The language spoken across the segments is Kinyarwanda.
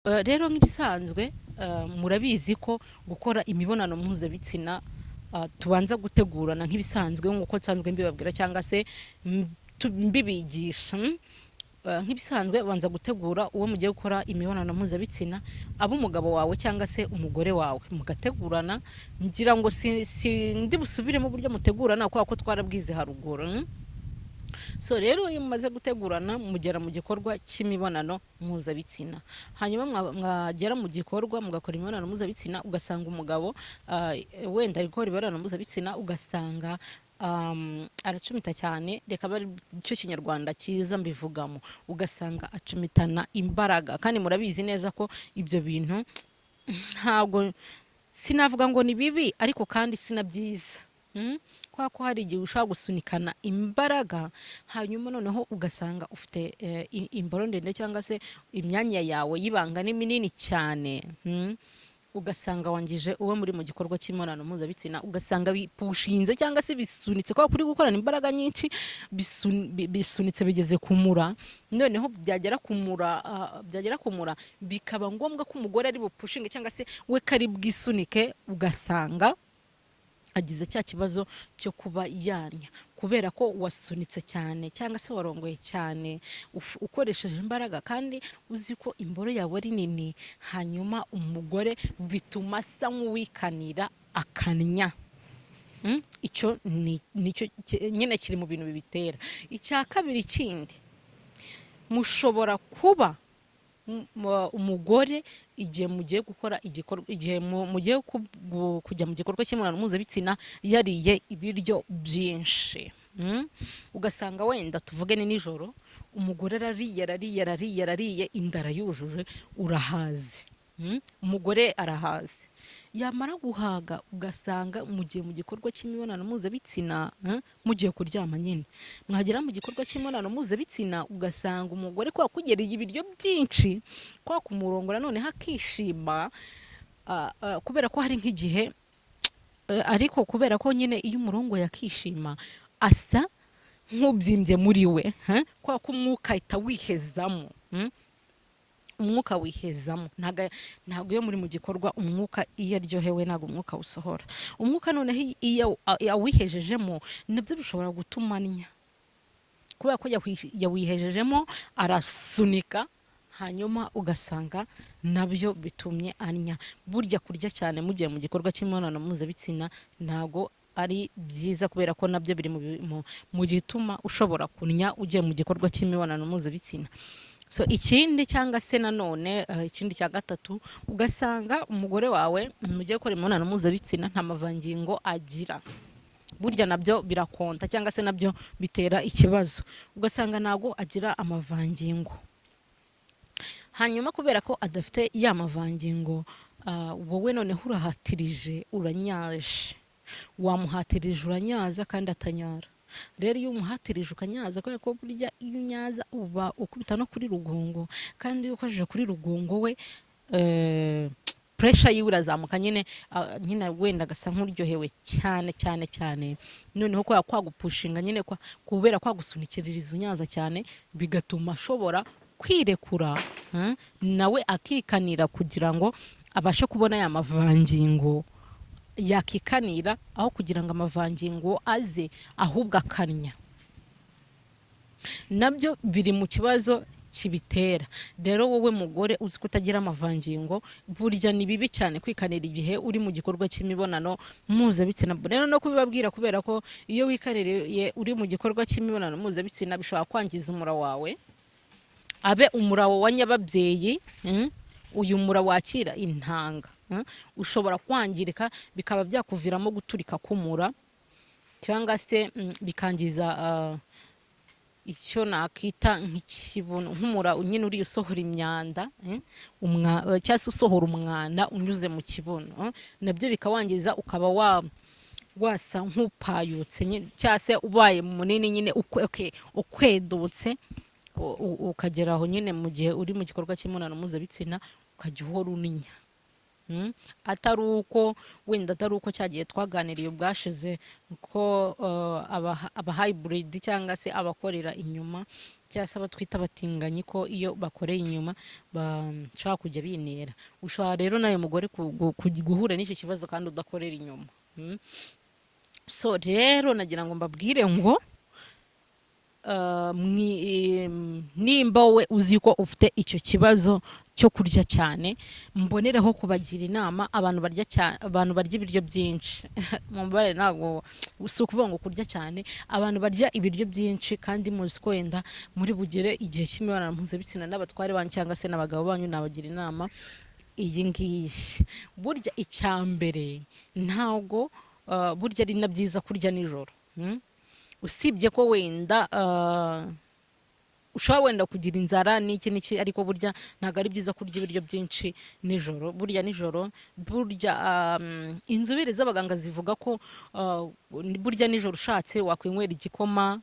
rero nk'ibisanzwe murabizi ko gukora imibonano mpuzabitsina tubanza gutegurana nk'ibisanzwe nk'uko nsanzwe mbibabwira cyangwa se mbibigisha. Nk'ibisanzwe banza gutegura uwo mugiye gukora imibonano mpuzabitsina, umugabo wawe cyangwa se umugore wawe, mugategurana. Ngira ngo ndi busubire mu buryo mutegurana kuko twarabwize haruguru. So rero iyo mumaze gutegurana mugera mu gikorwa cy'imibonano mpuzabitsina, hanyuma mwagera mu gikorwa mugakora imibonano mpuzabitsina, ugasanga umugabo wenda ari gukora imibonano mpuzabitsina ugasanga aracumita cyane, reka bari cyo kinyarwanda cyiza mbivugamo, ugasanga acumitana imbaraga. Kandi murabizi neza ko ibyo bintu ntabwo sinavuga ngo ni bibi, ariko kandi sinabyiza. Kwa ko hari igihe ushaka gusunikana imbaraga, hanyuma noneho ugasanga ufite imboro ndende cyangwa se imyanya yawe y'ibanga ni minini cyane. Ugasanga wangije uwe muri mu gikorwa cy'imibonano mpuzabitsina, ugasanga bipushinze cyangwa se bisunitse kwa kuri gukorana imbaraga nyinshi, bisunitse bigeze kumura. Noneho byagera kumura bikaba ngombwa ko umugore ari bupushinge cyangwa se we kari bwisunike, ugasanga agize cya kibazo cyo kuba yanya, kubera ko wasunitse cyane cyangwa se warongoye cyane ukoresheje imbaraga, kandi uzi ko imboro yawe ari nini. Hanyuma umugore bituma asa nk'uwikanira akanya. Icyo nicyo nyine kiri mu bintu bibitera. Icya kabiri kindi, mushobora kuba umugore igihe mugiye gukora igikorwa, igihe mugiye kujya mu gikorwa cy'imibonano mpuzabitsina yariye ibiryo byinshi. Ugasanga wenda tuvuge ni nijoro, umugore arariye inda arayujuje, urahaze. Umugore arahaze, yamara guhaga ugasanga mugiye mu gikorwa cy'imibonano mpuzabitsina, mugiye kuryama nyine, mwagera mu gikorwa cy'imibonano mpuzabitsina ugasanga umugore kwa kugereye ibiryo byinshi, kwa kumurongora none hakishima, kubera ko hari nk'igihe, ariko kubera ko nyine iyo umurongo yakishima asa nk'ubyimbye muri we, kwa ko umwuka ahita wihezamo. Umwuka wihezamo, ntabwo iyo muri mu gikorwa umwuka iyo aryohewe ntabwo umwuka usohora. Umwuka noneho iyo awihejejemo nabyo bishobora gutuma anya, kubera ko yawihejejemo arasunika, hanyuma ugasanga nabyo bitumye anya. Burya kurya cyane mugiye mu gikorwa cy'imibonano mpuzabitsina ntabwo ari byiza, kubera ko nabyo biri mu gituma ushobora kunya ugiye mu gikorwa cy'imibonano mpuzabitsina. So ikindi cyangwa se nanone ikindi cya gatatu, ugasanga umugore wawe mugiye gukora imibonano mpuzabitsina nta mavangingo agira. Burya nabyo birakonta cyangwa se nabyo bitera ikibazo, ugasanga ntago agira amavangingo. Hanyuma kubera ko adafite ya mavangingo, wowe noneho urahatirije, uranyaje, wamuhatirije uranyaza kandi atanyara. Rero iyo umuhatirije ukanyaza, kubera ko burya iyo unyaza uba ukubita no kuri rugongo, kandi iyo ukojeje kuri rugongo we pressure yiwe irazamuka nyine, wenda agasa nk'uryohewe cyane cyane cyane. Noneho kwagupushinga nyine, kubera kwagusunikiririza unyaza cyane, bigatuma ashobora kwirekura, nawe akikanira kugira ngo abashe kubona ya mavangingo. Yakikanira aho kugira ngo amavangingo aze, ahubwo akanya. Nabyo biri mu kibazo kibitera. Rero wowe mugore uzi kutagira amavangingo, burya ni bibi cyane kwikanira igihe uri mu gikorwa cy'imibonano mpuzabitsina. Rero no kubibabwira, kubera ko iyo wikaniriye uri mu gikorwa cy'imibonano mpuzabitsina bishobora kwangiza umura wawe, abe umura wa nyababyeyi, uyu mura wakira intanga. Ushobora kwangirika, bikaba byakuviramo guturika k'umura, cyangwa se bikangiza icyo nakita nk'ikibuno, nk'umura nyine uri usohora imyanda, cyangwa se usohora umwanda unyuze mu kibuno, nabyo bikawangiza, ukaba wasa nk'upayutse cyangwa se ubaye munini nyine ukwedutse, ukagera aho nyine mu gihe uri mu gikorwa cy'imibonano mpuzabitsina ukajya uhora uninya. atari uko wenda atari uko cyagiye twaganiriye ubwashize ko aba hybrid cyangwa se abakorera inyuma cyangwa se abatwita abatinganyi ko iyo bakoreye inyuma bashobora kujya binera. Ushobora rero nawe mugore guhura n'icyo kibazo kandi udakorera inyuma. So rero nagira ngo mbabwire ngo nimba wowe uzi ko ufite icyo kibazo cyo kurya cyane, mbonereho kubagira inama abantu barya ibiryo byinshi mubare ntabwo si ukuvuga ngo kurya cyane, abantu barya ibiryo byinshi kandi muzi ko wenda muri bugere igihe cy'imibonano mpuzabitsina n'abatware banyu cyangwa se n'abagabo banyu, nabagira inama iyi ngiyi. Burya icya mbere ntabwo burya ari na byiza kurya nijoro. Usibye ko wenda ushobora wenda kugira inzara n'iki ariko burya ntabwo ari byiza kurya ibiryo byinshi nijoro. Burya nijoro inzobere z'abaganga zivuga ko burya nijoro ushatse wakwinywera igikoma,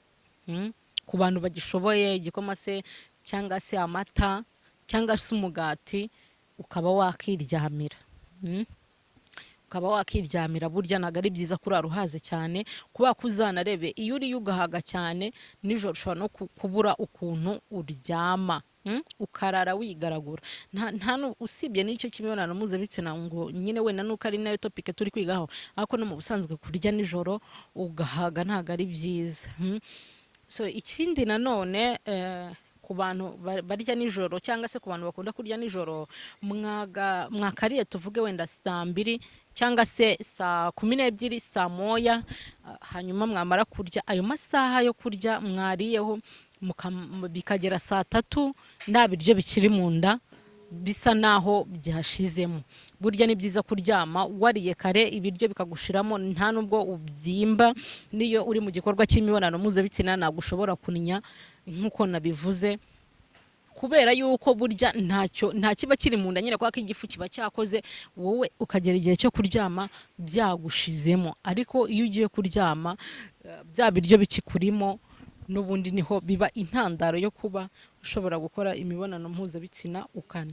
ku bantu bagishoboye igikoma se cyangwa se amata cyangwa se umugati, ukaba wakiryamira. Burya ntabwo ari byiza kurara uhaze cyane, kubera ko uzanarebe iyo uriye ugahaga cyane nijoro ushobora no kubura ukuntu uryama, ukarara wigaragura. Usibye n'icyo cy'imibonano mpuzabitsina ngo nyine wenda nuko ari nayo topike turi kwigaho, ariko no mu busanzwe kurya nijoro ugahaga ntabwo ari byiza. So ikindi nanone ku bantu barya nijoro cyangwa se ku bantu bakunda kurya nijoro, mwakariye tuvuge wenda saa 2 cyangwa se saa 12, saa 1, hanyuma mwamara kurya ayo masaha yo kurya mwariyeho bikagera saa 3 nta biryo bikiri mu nda, bisa naho byashizemo. Burya ni byiza kuryama wariye kare, ibiryo bikagushiramo, nta nubwo ubyimba. Niyo uri mu gikorwa cy'imibonano mpuzabitsina ntabwo ushobora kuninya nk'uko nabivuze, kubera yuko burya nta kiba kiri mu nda nyine, kwa ko igifu kiba cyakoze, wowe ukagera igihe cyo kuryama byagushizemo. Ariko iyo ugiye kuryama bya biryo bikikurimo, n'ubundi niho biba intandaro yo kuba ushobora gukora imibonano mpuzabitsina ukana.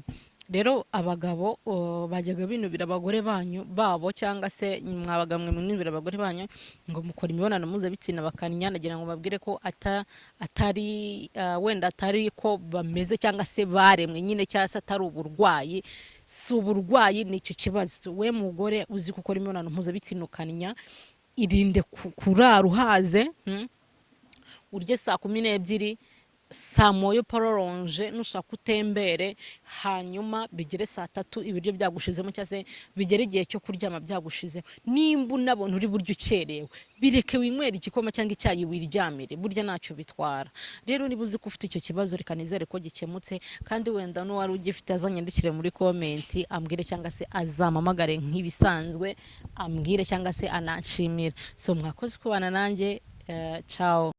Rero abagabo bajyaga binubira abagore babo cyangwa se mwabaga mwe mwinubira abagore banyu ngo mukora imibonano mpuzabitsina bakanya. Nagira ngo babwire ko atari wenda atari ko bameze cyangwa se baremwe nyine, cyangwa se atari uburwayi. Si uburwayi, ni icyo kibazo. We mugore uzi gukora imibonano mpuzabitsina ukanya, irinde kurara uhaze, urye saa 12, saa 1 pororonje, nushaka utembere, hanyuma bigere saa 3 ibiryo byagushizemo, cyangwa se bigere igihe cyo kuryama byagushizeho. Nimba unabona uri buryo ukerewe, bireke winywera igikoma cyangwa icyayi wiryamire, burya ntacyo bitwara. Rero niba uzi ko ufite icyo kibazo, reka nizere ko gikemutse, kandi wenda n'uwari ugifite azanyandikire muri komenti ambwire, cyangwa se azamamagare nk'ibisanzwe ambwire cyangwa se ananshimira. So mwakoze kubana nanjye, ciao.